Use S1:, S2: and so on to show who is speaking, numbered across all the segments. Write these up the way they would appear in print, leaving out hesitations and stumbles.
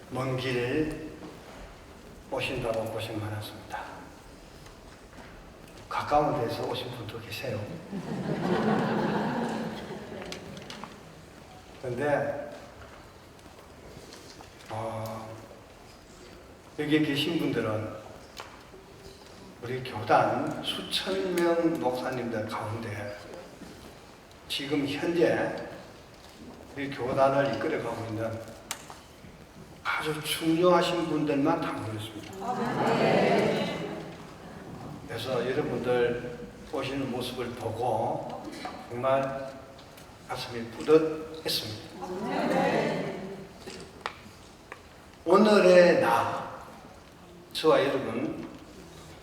S1: 먼 길 오신다고 고생 많았습니다. 가까운 데서 오신 분도 계세요. 그런데 여기 계신 분들은 우리 교단 수천 명 목사님들 가운데 지금 현재 우리 교단을 이끌어가고 있는 아주 중요하신 분들만 다 모였습니다. 그래서 여러분들 오시는 모습을 보고 정말 가슴이 뿌듯했습니다. 오늘의 나, 저와 여러분,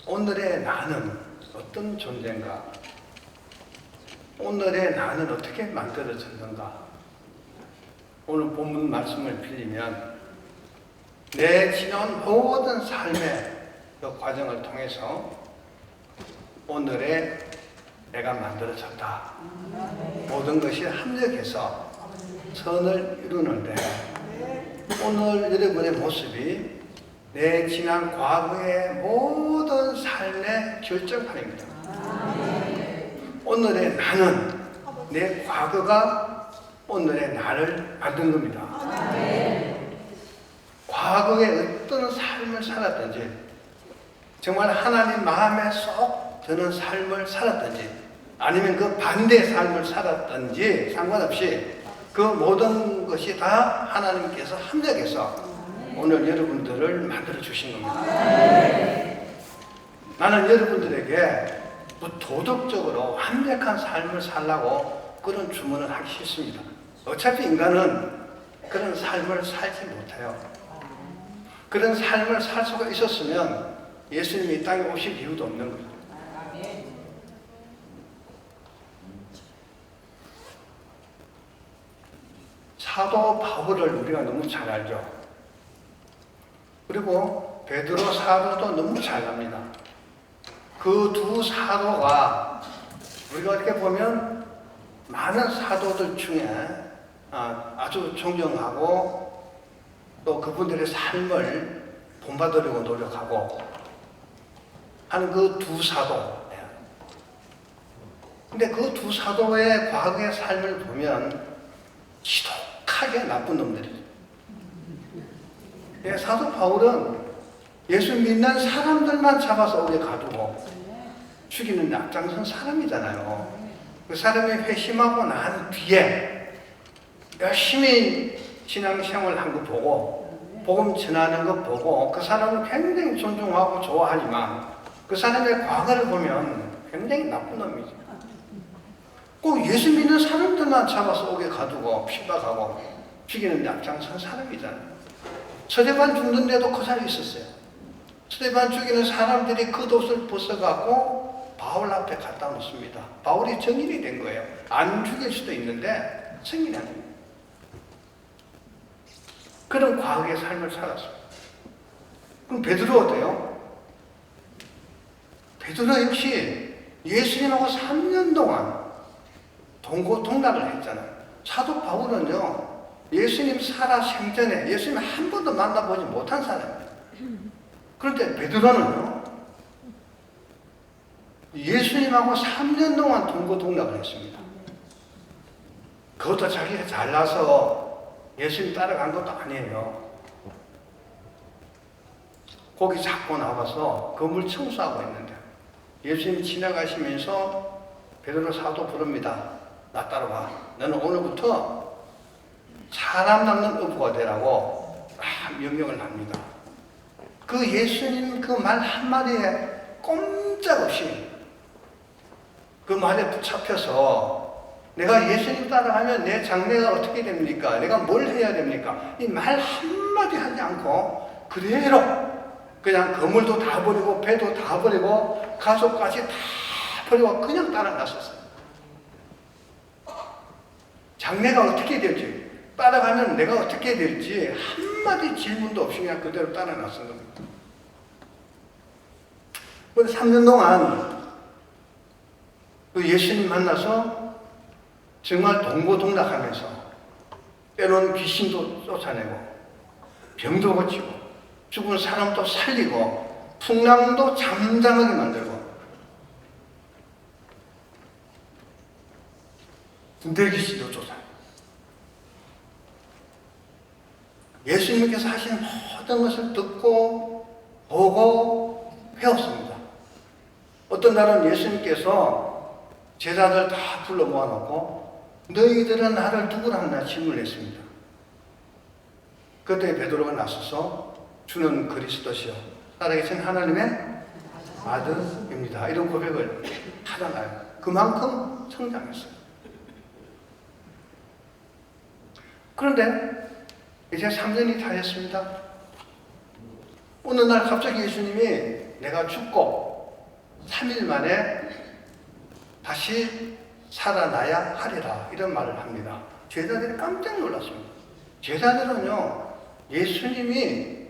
S1: 오늘의 나는 어떤 존재인가? 오늘의 나는 어떻게 만들어졌는가? 오늘 본문 말씀을 빌리면 내 지난 모든 삶의 그 과정을 통해서 오늘의 내가 만들어졌다. 모든 것이 합력해서 선을 이루는데 오늘 여러분의 모습이 내 지난 과거의 모든 삶의 결정판입니다. 오늘의 나는 내 과거가 오늘의 나를 만든 겁니다. 과거에 어떤 삶을 살았든지 정말 하나님 마음에 쏙 드는 삶을 살았든지 아니면 그 반대의 삶을 살았든지 상관없이 그 모든 것이 다 하나님께서 합력해서 오늘 여러분들을 만들어 주신 겁니다. 나는 여러분들에게 도덕적으로 완벽한 삶을 살라고 그런 주문을 하기 싫습니다. 어차피 인간은 그런 삶을 살지 못해요. 그런 삶을 살 수가 있었으면 예수님이 이 땅에 오실 이유도 없는 거죠. 사도 바울을 우리가 너무 잘 알죠. 그리고 베드로 사도도 너무 잘 압니다. 그 두 사도가 우리가 어떻게 보면 많은 사도들 중에 아주 존경하고 또 그분들의 삶을 본받으려고 노력하고 하는 그 두 사도. 근데 그 두 사도의 과거의 삶을 보면 지독하게 나쁜 놈들이죠. 사도 바울은 예수 믿는 사람들만 잡아서 오게 가두고 죽이는 데 앞장선 사람이잖아요. 그 사람이 회심하고 난 뒤에 열심히 신앙생활을 한 거 보고 복음 전하는 거 보고 그 사람을 굉장히 존중하고 좋아하지만 그 사람의 과거를 보면 굉장히 나쁜 놈이죠. 꼭 예수 믿는 사람들만 잡아서 오게 가두고 핍박하고 죽이는 데 앞장선 사람이잖아요. 스데반 죽는데도 그 자리에 있었어요. 스데반 죽이는 사람들이 그 돛을 벗어갖고 바울 앞에 갖다 놓습니다. 바울이 정인이 된 거예요. 안 죽일 수도 있는데 정인이 안 됩니다. 그런 과거의 삶을 살았어요. 그럼 베드로 어때요? 베드로 역시 예수님하고 3년 동안 동고동락을 했잖아요. 사도 바울은요, 예수님 살아 생전에 예수님 한 번도 만나보지 못한 사람이에요. 그런데 베드로는요, 예수님하고 3년 동안 동고동락을 했습니다. 그것도 자기가 잘나서 예수님 따라간 것도 아니에요. 거기 잡고 나와서 건물 청소하고 있는데 예수님 지나가시면서 베드로 사도 부릅니다. 나 따라와. 너는 오늘부터 사람 낚는 어부가 되라고 명령을 합니다. 그 예수님 그 말 한마디에 꼼짝없이 그 말에 붙잡혀서 내가 예수님 따라가면 내 장래가 어떻게 됩니까? 내가 뭘 해야 됩니까? 이 말 한마디 하지 않고 그대로 그냥 건물도 다 버리고 배도 다 버리고 가족까지 다 버리고 그냥 따라 나섰어요. 장래가 어떻게 될지 따라가면 내가 어떻게 될지 한마디 질문도 없이 그냥 그대로 따라 나선 겁니다. 3년 동안 그 예수님 만나서 정말 동고동락하면서 때로는 귀신도 쫓아내고 병도 고치고 죽은 사람도 살리고 풍랑도 잠잠하게 만들고 군대기시도 쫓아요. 예수님께서 하신 모든 것을 듣고 보고 배웠습니다. 어떤 날은 예수님께서 제자들 다 불러 모아놓고 너희들은 나를 누구라나 질문했습니다. 그때 베드로가 나서서 주는 그리스도시요 살아계신 하나님의 아들입니다. 이런 고백을 하잖아요. 그만큼 성장했어요. 그런데 이제 3년이 다 됐습니다. 어느 날 갑자기 예수님이 내가 죽고 3일 만에 다시 살아나야 하리라 이런 말을 합니다. 제자들이 깜짝 놀랐습니다. 제자들은요, 예수님이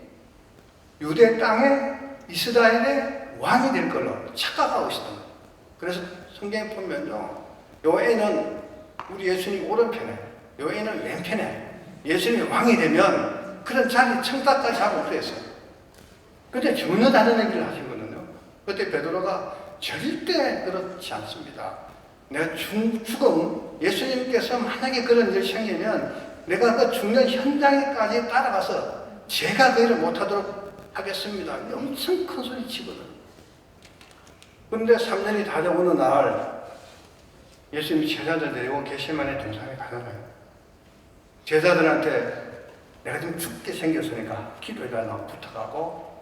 S1: 유대 땅에 이스라엘의 왕이 될 걸로 착각하고 있었던 거예요. 그래서 성경에 보면요, 요 애는 우리 예수님 오른편에, 요 애는 왼편에 예수님이 왕이 되면 그런 자리 청탁까지 하고 그랬어요. 근데 전혀 다른 얘기를 하시거든요. 그때 베드로가 절대 그렇지 않습니다. 내가 죽음, 예수님께서 만약에 그런 일이 생기면 내가 그 죽는 현장에까지 따라가서 제가 그 일을 못하도록 하겠습니다. 엄청 큰 소리 치거든. 그런데 3년이 다 되고 어느 날 예수님이 제자들 데리고 겟세마네 동산에 가잖아요. 제자들한테 내가 좀 죽게 생겼으니까 기도해달라고 부탁하고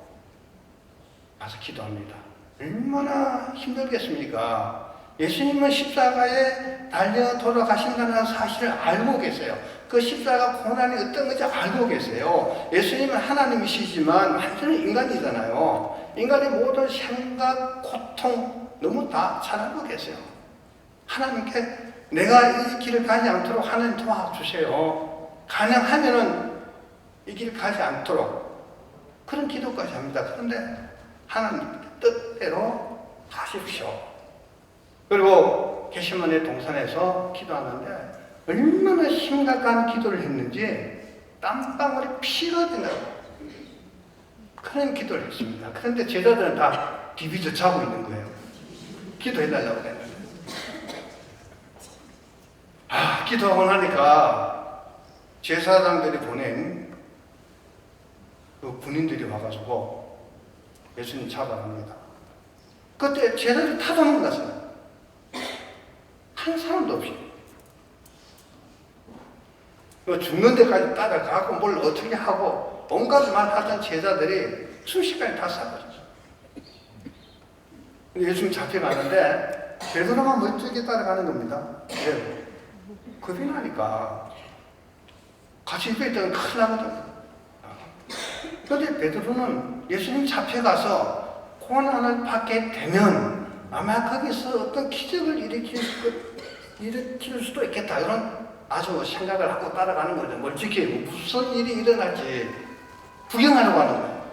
S1: 가서 기도합니다. 얼마나 힘들겠습니까? 예수님은 십자가에 달려 돌아가신다는 사실을 알고 계세요. 그 십자가 고난이 어떤 건지 알고 계세요. 예수님은 하나님이시지만 완전히 인간이잖아요. 인간의 모든 생각, 고통 너무 다 잘 알고 계세요. 하나님께 내가 이 길을 가지 않도록 하나님 도와주세요. 가능하면은 이 길 가지 않도록 그런 기도까지 합니다. 그런데 하나님 뜻대로 하십시오. 그리고 겟세마네 동산에서 기도하는데 얼마나 심각한 기도를 했는지 땀방울이 피가 되나요? 그런 기도를 했습니다. 그런데 제자들은 다 디비져 자고 있는 거예요. 기도해달라고 했는데. 기도하고 나니까 제사장들이 보낸 그 군인들이 와가지고 예수님 잡아갑니다. 그때 제자들이 다 도망갔어요. 한 사람도 없이. 죽는 데까지 따라가고 뭘 어떻게 하고 온갖 말 하던 제자들이 순식간에 다 사라졌어요. 예수님 잡혀가는데 베드로만 멀쩡하게 따라가는 겁니다. 왜? 겁이 나니까 같이 입에 있다가 큰일 나거든. 그런데 베드로는 예수님 잡혀가서 고난을 받게 되면 아마 거기서 어떤 기적을 일으킬 수도 있겠다 이런 아주 생각을 하고 따라가는 거죠. 멀찍이 무슨 일이 일어날지 구경하려고 하는 거예요.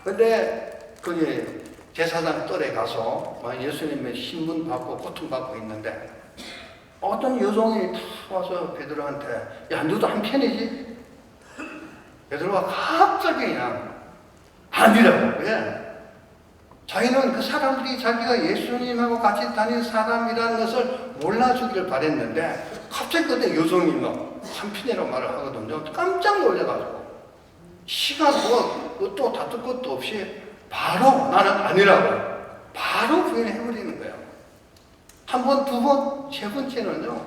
S1: 그런데 거기 제사장 뜰에 가서 예수님의 신분 받고 고통받고 있는데 어떤 여종이 다 와서 베드로한테 야 너도 한 편이지? 베드로가 갑자기 그냥 아니라고. 왜? 자기는 그 사람들이 자기가 예수님하고 같이 다닌 사람이라는 것을 몰라주기를 바랬는데 갑자기 그때 여종이 막 한편이라고 말을 하거든요. 깜짝 놀라가지고 시간 또 다툴 것도 없이 바로 나는 아니라고 바로 부인해버리는 거예요. 한 번, 두 번, 세 번째는요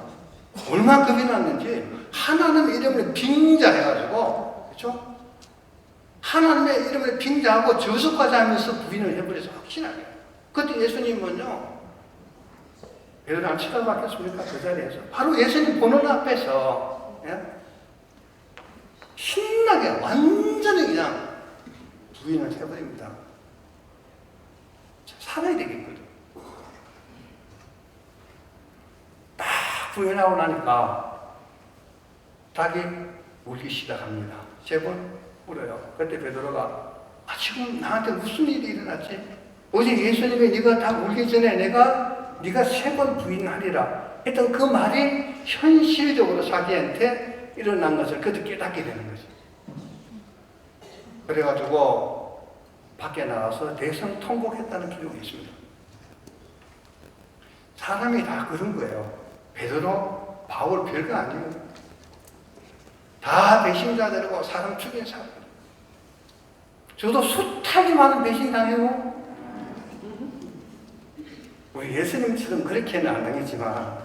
S1: 얼마나 겁이 났는지 하나님의 이름을 빙자해가지고 그렇죠? 하나님의 이름을 빙자하고 저속하지 하면서 부인을 해버려서 확신하게. 그때 예수님은요, 베드로를 치달받겠습니까? 그 자리에서. 바로 예수님 보는 앞에서, 예? 신나게 완전히 그냥 부인을 해버립니다. 살아야 되겠거든. 딱 부인하고 나니까 닭이 울기 시작합니다. 세 번 울어요. 그때 베드로가 지금 나한테 무슨 일이 일어났지? 어제 예수님이 네가 다 울기 전에 네가 세 번 부인하리라 했던 그 말이 현실적으로 자기한테 일어난 것을 그때 깨닫게 되는 거죠. 그래가지고 밖에 나가서 대성 통곡했다는 기록이 있습니다. 사람이 다 그런 거예요. 베드로, 바울 별거 아니에요. 다 배신자들이고 사람 죽인 사람. 저도 숱하게 많은 배신당해요. 우리 예수님처럼 그렇게는 안 당했지만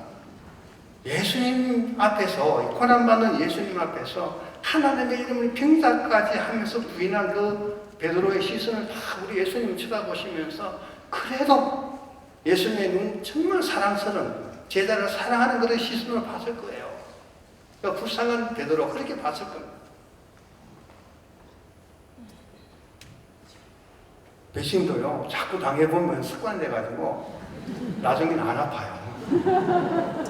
S1: 예수님 앞에서, 고난받는 예수님 앞에서 하나님의 이름을 병자까지 하면서 부인한 그 베드로의 시선을 다 우리 예수님 쳐다보시면서 그래도 예수님의 눈 정말 사랑스러운, 제자를 사랑하는 그런 시선으로 봤을 거예요. 그러니까 불쌍한 베드로 그렇게 봤을 겁니다. 배신도요, 자꾸 당해보면 습관돼가지고 나중에는 안 아파요.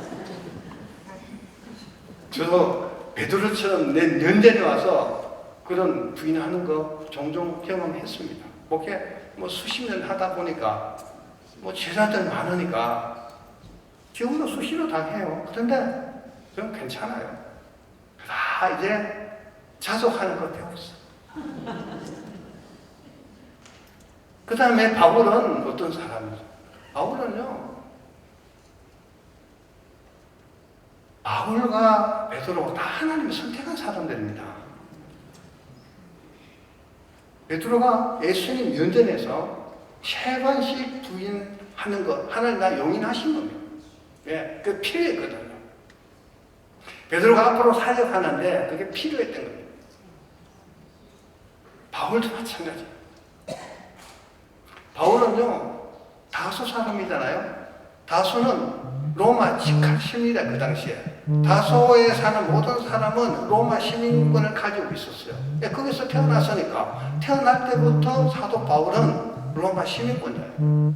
S1: 저도 베드로처럼 내 면전에 와서 그런 부인하는 거 종종 경험했습니다. 목회 수십 년 하다 보니까 제자들 많으니까 지금도 수시로 당해요. 그런데 저는 괜찮아요. 다 이제 자족하는 걸 배웠어. 그 다음에 바울은 어떤 사람이죠? 바울은요, 바울과 베드로 다 하나님이 선택한 사람들입니다. 베드로가 예수님 면전에서 3번씩 부인하는 것, 하나님 나 용인하신 겁니다. 예, 그게 필요했거든요. 베드로가 앞으로 사역하는데 그게 필요했던 겁니다. 바울도 마찬가지. 바울은요, 다소 사람이잖아요. 다소는 로마 직할시입니다. 그 당시에 다소에 사는 모든 사람은 로마 시민권을 가지고 있었어요. 거기서 태어났으니까 태어날 때부터 사도 바울은 로마 시민권자예요.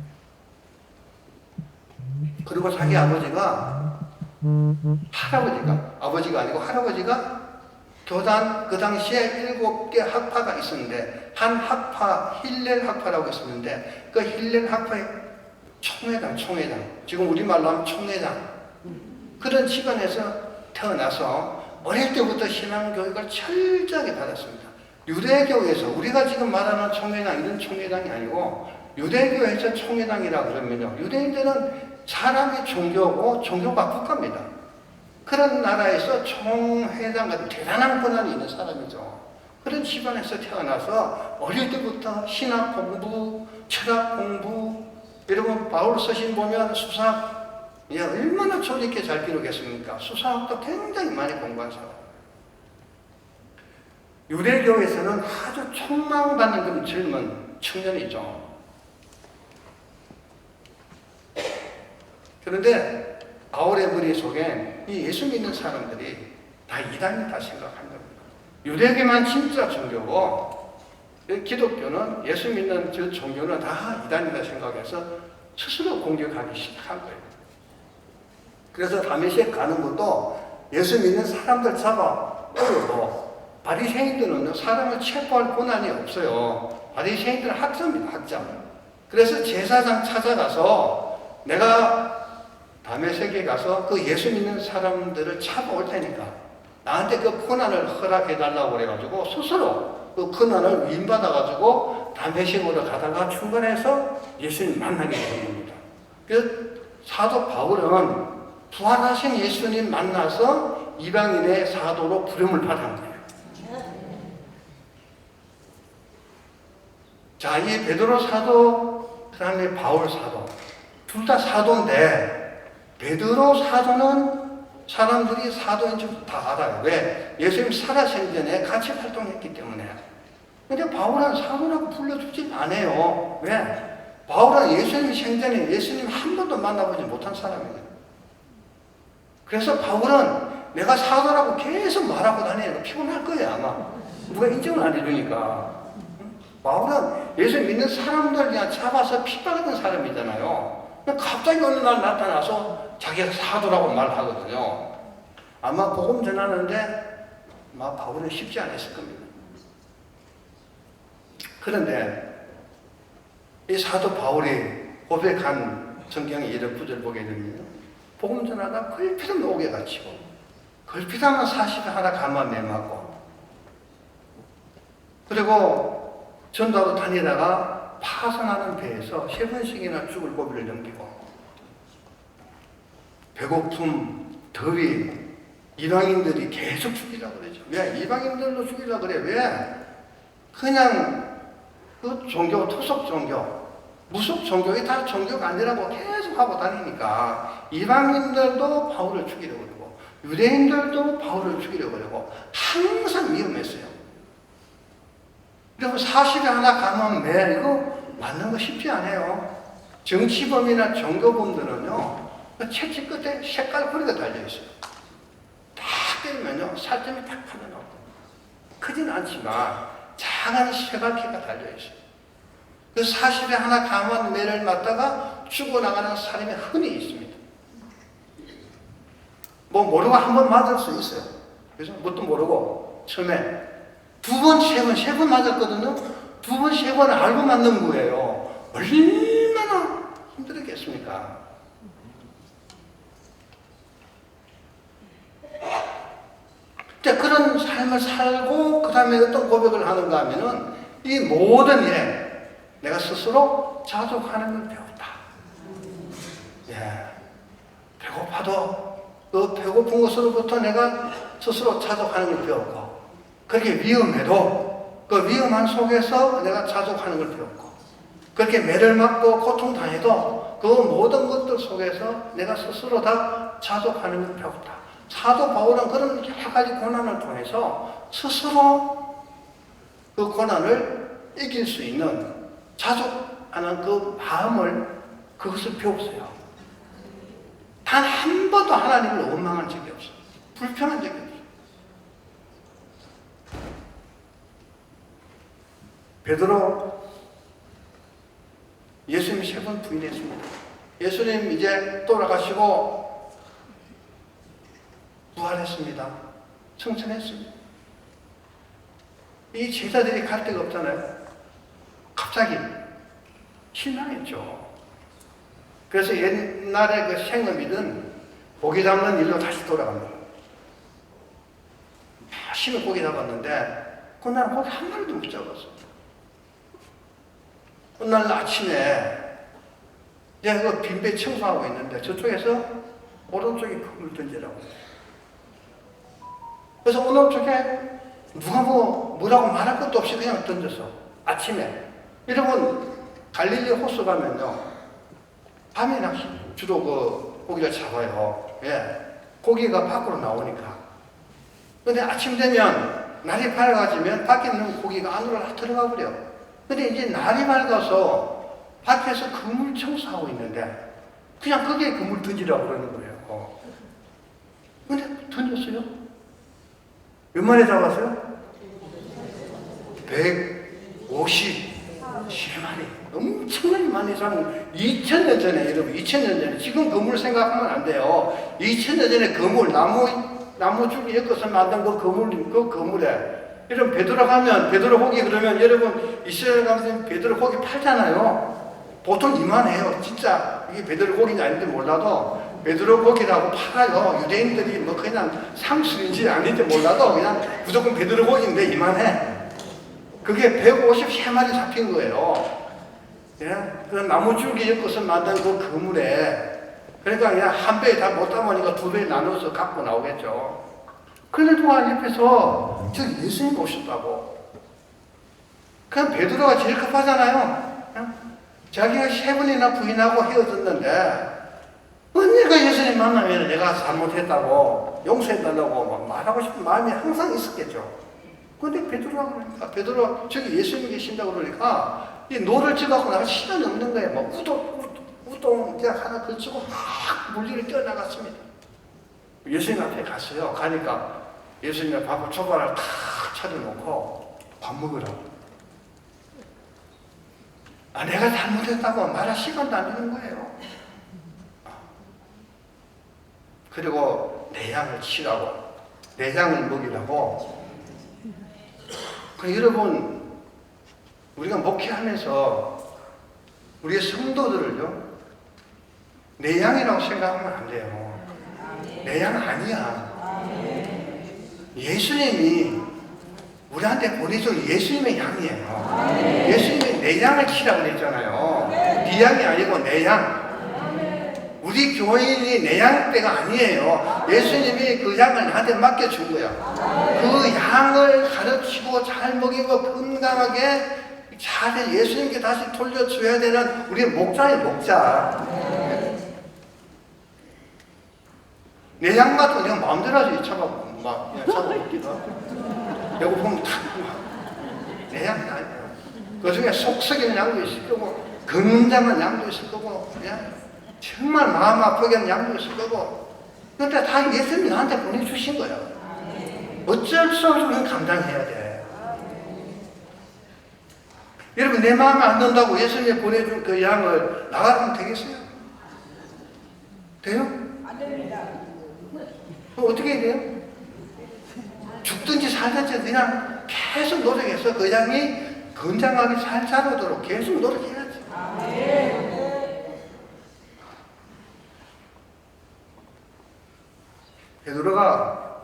S1: 그리고 자기 아버지가 아버지가 아니고 할아버지가 교단, 그 당시에 7개 학파가 있었는데 한 학파, 힐렐 학파라고 있었는데 그 힐렐 학파의 총회장, 지금 우리말로 하면 총회장, 그런 집안에서 태어나서 어릴 때부터 신앙교육을 철저하게 받았습니다. 유대교에서 우리가 지금 말하는 총회장, 이런 총회장이 아니고 유대교에서 총회장이라고 그러면요, 유대인들은 사람이 종교고 종교가 국가입니다. 그런 나라에서 총회장 같은 대단한 권한이 있는 사람이죠. 그런 집안에서 태어나서 어릴 때부터 신학 공부, 철학 공부, 여러분 바울 서신 보면 수사학, 얼마나 조리 있게 잘 기록했습니까? 수사학도 굉장히 많이 공부한 사람. 유대교에서는 아주 촉망받는 그런 젊은 청년이죠. 그런데 바울의 머릿속에 이 예수 믿는 사람들이 다 이단이다 생각한 겁니다. 유대교만 진짜 종교고 기독교는, 예수 믿는 저 종교는 다 이단이다 생각해서 스스로 공격하기 시작한 거예요. 그래서 다메섹 가는 것도 예수 믿는 사람들 잡아 끌고, 바리새인들은 사람을 체포할 권한이 없어요. 바리새인들은 학자입니다, 학자. 그래서 제사장 찾아가서 내가 다메섹에 가서 그 예수 믿는 사람들을 잡아올 테니까 나한테 그 권한을 허락해달라고 그래가지고 스스로 그 권한을 위임받아가지고 다메섹으로 가다가 중간에서 예수님 만나게 된 겁니다. 그래서 사도 바울은 부활하신 예수님 만나서 이방인의 사도로 부름을 받은 거예요. 자, 이 베드로 사도, 그 다음에 바울 사도, 둘 다 사도인데 베드로 사도는 사람들이 사도인 줄 다 알아요. 왜? 예수님 살아생전에 같이 활동했기 때문에. 근데 바울은 사도라고 불러주지 않아요. 왜? 바울은 예수님 생전에 예수님 한 번도 만나보지 못한 사람이에요. 그래서 바울은 내가 사도라고 계속 말하고 다니니까 피곤할 거예요, 아마. 누가 인정을 안 해주니까. 바울은 예수 믿는 사람들 그냥 잡아서 핍박하던 사람이잖아요. 갑자기 어느 날 나타나서 자기가 사도라고 말하거든요. 아마 복음 전하는데 아마 바울은 쉽지 않았을 겁니다. 그런데 이 사도 바울이 고백한 성경의 이런 구절 보게 되면 복음 전하다 걸핏하면 옥에 갇히고 걸핏하면 40일 하나 가만 매맞고 그리고 전도하러 다니다가 파산하는 배에서 3번씩이나 죽을 고비를 넘기고, 배고픔, 더위, 이방인들이 계속 죽이려고 그러죠. 왜? 이방인들도 죽이려고 그래. 왜? 그냥 그 종교, 토속 종교, 무속 종교, 이 다 종교가 아니라고 계속 하고 다니니까 이방인들도 바울을 죽이려고 그러고 유대인들도 바울을 죽이려고 그러고 항상 위험했어요. 그리고 40에 하나 가면 매 이거 맞는 거 쉽지 않아요. 정치범이나 종교범들은요, 채찍 끝에 색깔 뿌리가 달려있어요. 딱 때리면요, 살점이 딱 하나 나오고. 크지는 않지만 작은 쇠바퀴가 달려있어요. 그 40에 하나 강한 매를 맞다가 죽어나가는 사람이 흔히 있습니다. 뭐 모르고 한 번 맞을 수 있어요. 그래서 뭣도 모르고 처음에 두 번, 세 번 맞았거든요. 두 번, 세 번 알고 맞는 거예요. 얼마나 힘들었겠습니까? 그런 삶을 살고 그 다음에 어떤 고백을 하는가 하면은 이 모든 일에 내가 스스로 자족하는 걸 배웠다. 예. 배고파도 그 배고픈 것으로부터 내가 스스로 자족하는 걸 배웠고, 그렇게 위험해도 그 위험한 속에서 내가 자족하는 걸 배웠고, 그렇게 매를 맞고 고통당해도 그 모든 것들 속에서 내가 스스로 다 자족하는 걸 배웠다. 사도 바울은 그런 여러 가지 고난을 통해서 스스로 그 고난을 이길 수 있는 자족하는 그 마음을, 그것을 배웠어요. 단 한 번도 하나님을 원망한 적이 없어요. 불평한 적이 없어요. 베드로 예수님 3번 부인했습니다. 예수님 이제 돌아가시고 부활했습니다. 승천했습니다. 이 제자들이 갈 데가 없잖아요. 갑자기 실망했죠. 그래서 옛날에 그 생업이든 고기 잡는 일로 다시 돌아갑니다. 열심히 고기 잡았는데 그날 고기 한 마리도 못 잡았어요. 그날 아침에 이제 그 빈배 청소하고 있는데 저쪽에서 오른쪽에 그물 던지라고. 그래서 오른쪽에 누가 뭐라고 말할 것도 없이 그냥 던졌어. 아침에. 여러분 갈릴리 호수 가면요, 밤에 낚시 주로 그 고기를 잡아요. 예. 고기가 밖으로 나오니까. 근데 아침 되면 날이 밝아지면 밖에 있는 고기가 안으로 들어가 버려. 근데 이제 날이 밝아서 밖에서 그물 청소하고 있는데 그냥 거기에 그물 던지라고 그러는 거예요. 근데 던졌어요. 몇 마리 잡았어요? 153마리. 엄청나게 많이 잡은 2000년 전에, 여러분 2000년 전에, 지금 그물 생각하면 안 돼요. 2000년 전에 그물, 나무 줄기 엮어서 만든 그 그물에 여러분 베드로 가면 베드로 고기, 그러면 여러분 이스라엘 가면 베드로 고기 팔잖아요. 보통 이만해요. 진짜 이게 베드로 고기는 아닌지 몰라도 베드로 고기라고 팔아요. 유대인들이 뭐 그냥 상술인지 아닌지 몰라도 그냥 무조건 베드로 고기인데 이만해. 그게 153마리 잡힌 거예요. 예? 그 나무줄기 엮어서 만든 그 그물에, 그러니까 그냥 한 배에 다 못 담으니까 두 배에 나눠서 갖고 나오겠죠. 그런데 누가 옆에서 저 예수님 오셨다고. 그냥 베드로가 제일 급하잖아요. 자기가 3번이나 부인하고 헤어졌는데 언니가 예수님 만나면 내가 잘못했다고 용서해달라고 막 말하고 싶은 마음이 항상 있었겠죠. 근데 베드로가 그러니까, 베드로 저기 예수님이 계신다고 그러니까 이 노를 찌갖고 나가 시간이 없는 거예요. 막 우동 그냥 하나 걸치고 막 물리를 뛰어나갔습니다. 예수님 앞에 갔어요. 가니까 예수님의 밥을 초반을 탁 차려놓고 밥 먹으라고. 내가 잘못했다고 말할 시간도 안 되는 거예요. 그리고 내 양을 치라고, 내 양을 먹이라고. 여러분, 우리가 목회하면서 우리의 성도들을요, 내 양이라고 생각하면 안 돼요. 내 양 아니야. 예수님이 우리한테 보내준 예수님의 양이에요. 예수님이 내 양을 치라고 그랬잖아요. 네 양이 아니고 내 양. 우리 교인이 내 양떼가 아니에요. 예수님이 그 양을 나한테 맡겨준 거야. 그 양을 가르치고 잘 먹이고 건강하게 잘 예수님께 다시 돌려줘야 되는 우리 목자의 목자. 내 양 같은 그냥 마음대로 하지. 잡아먹기도 하고. 배고프면 탁 내 양이 아니에요. 그 중에 속 썩이는 양도 있을 거고, 건장한 양도 있을 거고, 정말 마음 아프게 하는 양도 있을 거고. 그런데 다 예수님이 나한테 보내주신 거예요. 어쩔 수 없이 감당해야 돼. 여러분, 내 마음에 안 든다고 예수님이 보내준 그 양을 나가면 되겠어요? 돼요?
S2: 안 됩니다.
S1: 그럼 어떻게 해야 돼요? 죽든지 살든지 그냥 계속 노력해서 그 양이 건장하게 잘 자라도록 계속 노력해야지. 베드로가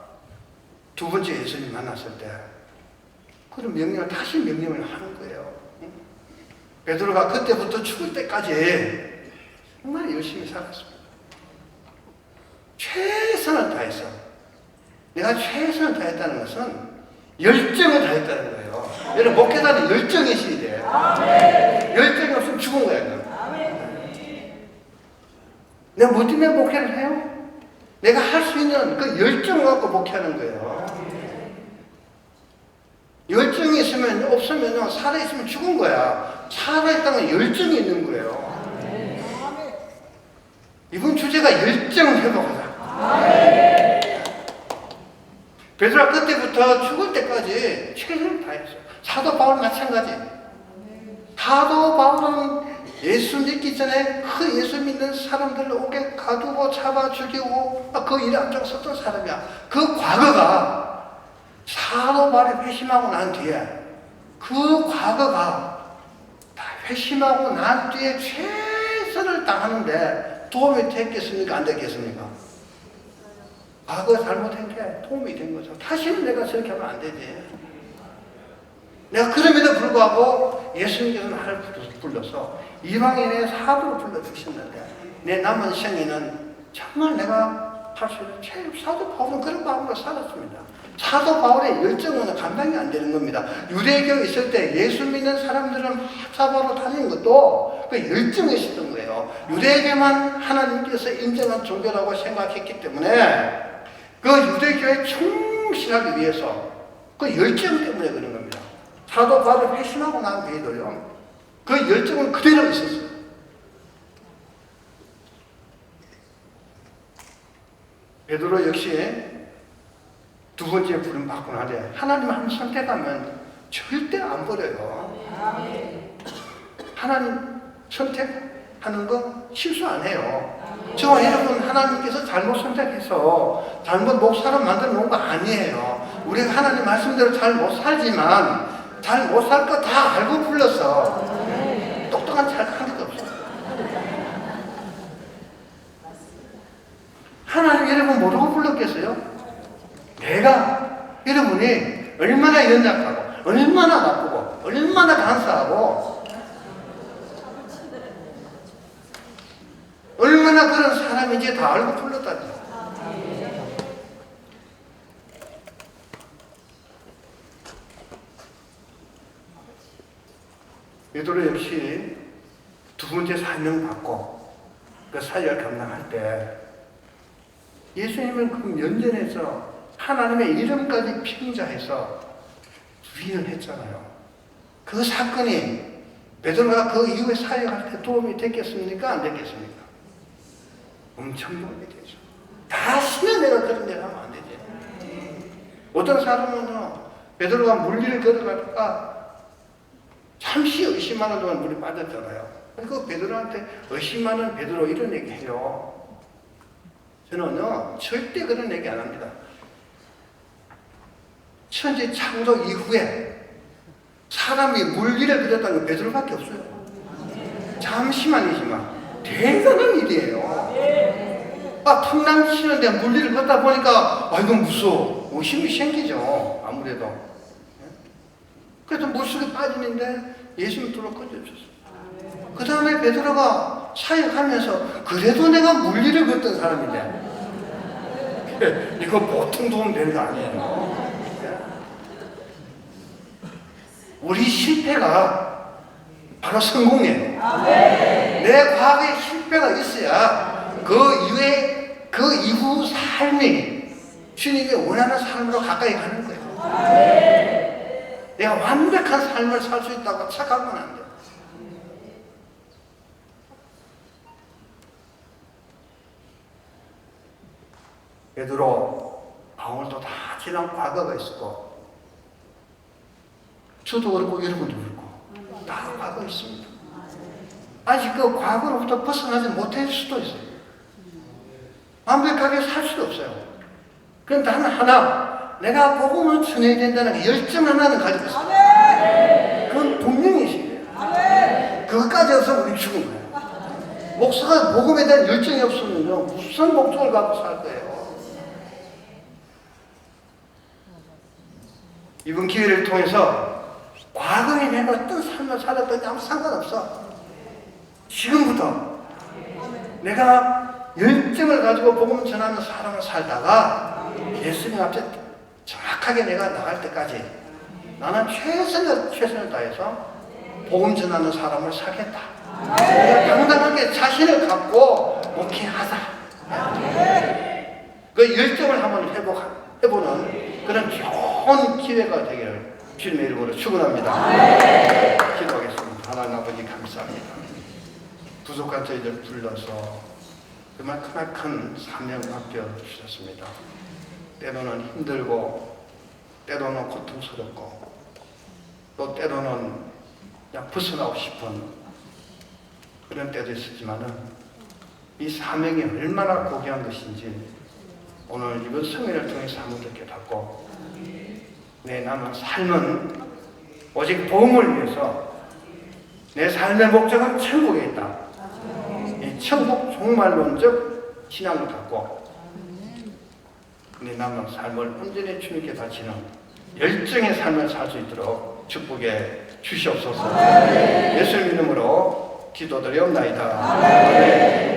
S1: 두 번째 예수님 만났을 때 그런 명령을 다시 명령을 하는 거예요. 베드로가 그때부터 죽을 때까지 정말 열심히 살았습니다. 최선을 다했어. 내가 최선을 다했다는 것은 열정을 다했다는 거예요. 여러분, 목회자는 열정이 있어야 돼. 열정이 없으면 죽은 거야. 내가 뭐 때문에 목회를 해요? 내가 할 수 있는 그 열정을 갖고 목회하는 거예요. 열정이 있으면, 없으면, 살아있으면 죽은 거야. 살아있다는 건 열정이 있는 거예요. 이번 주제가 열정을 회복하자. 베드로가 그때부터 죽을 때까지 최선을 다했어요. 사도 바울 마찬가지. 사도 바울은 예수 믿기 전에 그 예수 믿는 사람들을 오게 가두고 잡아 죽이고 그 일에 앞장섰던 사람이야. 그 과거가 사도 바울이 회심하고 난 뒤에 그 과거가 다 회심하고 난 뒤에 최선을 다하는데 도움이 됐겠습니까? 안 됐겠습니까? 과거에 잘못한 게 도움이 된 거죠. 다시는 내가 저렇게 하면 안 되지. 내가 그럼에도 불구하고 예수님께서 나를 불러서 이방인의 사도로 불러주셨는데 내 남은 생에는 정말 내가 할 수 있는 최고 사도 바울은 그런 마음으로 살았습니다. 사도 바울의 열정은 감당이 안 되는 겁니다. 유대교에 있을 때 예수 믿는 사람들은 잡아로 다니는 것도 그 열정이 있었던 거예요. 유대교만 하나님께서 인정한 종교라고 생각했기 때문에 그 유대교에 충실하기 위해서 그 열정 때문에 그런 겁니다. 사도 바울을 회심하고 난 뒤에도요, 그 열정은 그대로 있었어요. 베드로 역시 두 번째 부름 받고 나래 하나님 한 선택하면 절대 안 버려요. 하나님 선택하는 거 실수 안 해요. 저와 여러분 하나님께서 잘못 선택해서 잘못 목사로 만들어 놓은 거 아니에요. 우리가 하나님 말씀대로 잘 못 살지만 잘 못 살 거 다 알고 불렀어. 똑똑한 잘 한 것도 없어. 하나님 여러분 모르고 불렀겠어요? 내가 여러분이 얼마나 연약하고 얼마나 나쁘고 얼마나 간사하고 얼마나 그런 사람인지 다 알고 불렀다니. 베드로 역시 두 번째 사명 받고 그 사역을 감당할 때 예수님은 그 면전에서 하나님의 이름까지 핑자해서 위인을 했잖아요. 그 사건이 베드로가 그 이후에 사역할 때 도움이 됐겠습니까? 안 됐겠습니까? 엄청 도움이 되죠. 다시는 내가 그런 데 가면 안 되지. 어떤 사람은요, 베드로가 물리를 걸어가다가 잠시 의심하는 동안 물이 빠졌잖아요. 그 베드로한테 의심하는 베드로 이런 얘기 해요. 저는요, 절대 그런 얘기 안 합니다. 천지 창조 이후에 사람이 물리를 그렸다는 건 베드로밖에 없어요. 잠시만이지만 대단한 일이에요. 풍랑 치는데 물리를 걷다 보니까 이건 무서워. 의심이 생기죠. 아무래도. 그래서 물속에 빠지는데 예수님 들어 꺼져주셨어요. 그 다음에 베드로가 사역하면서 그래도 내가 물리를 걷던 사람인데 이거 보통 도움 되는 거 아니에요. 우리 실패가 바로 성공이에요. 내 과거에 실패가 있어야 그 이후 삶이 주님이 원하는 삶으로 가까이 가는 거예요. 내가 완벽한 삶을 살 수 있다고 착각하면 안 돼요. 베드로, 바울도 다 지난 과거가 있었고 저도 그렇고 여러분도 그렇고 다 과거 있습니다. 아직 그 과거로부터 벗어나지 못할 수도 있어요. 완벽하게 살 수도 없어요. 그럼 나는 하나, 내가 복음을 전해야 된다는 열정 하나는 가지고 있어요. 그건 분명히 있어요. 그것까지 해서 우리 죽은 거예요. 목사가 복음에 대한 열정이 없으면요 무슨 목적을 갖고 살 거예요. 이번 기회를 통해서 과거에 내가 어떤 삶을 살았든지 아무 상관없어. 지금부터 내가 열정을 가지고 복음 전하는 사람을 살다가 예수님 앞에 정확하게 내가 나갈 때까지 나는 최선을 다해서 복음 전하는 사람을 살겠다. 내가 당당하게 자신을 갖고 목회하자. 그 열정을 한번 해보는 그런 좋은 기회가 되기를 주님의 이름으로 축원합니다. 기도하겠습니다. 하나님 아버지 감사합니다. 부족한 저희들 불러서 그만큼 큰 사명 맡겨주셨습니다. 때로는 힘들고 때로는 고통스럽고 또 때로는 그냥 벗어나고 싶은 그런 때도 있었지만은 이 사명이 얼마나 고귀한 것인지 오늘 이번 성회를 통해서 한번 더 깨닫고 내 남은 삶은 오직 복음을 위해서 내 삶의 목적은 천국에 있다. 이 천국 종말론적 신앙을 갖고 내 남은 삶을 온전히 주님께 바치는 열정의 삶을 살 수 있도록 축복해 주시옵소서. 예수님 이름으로 기도드리옵나이다.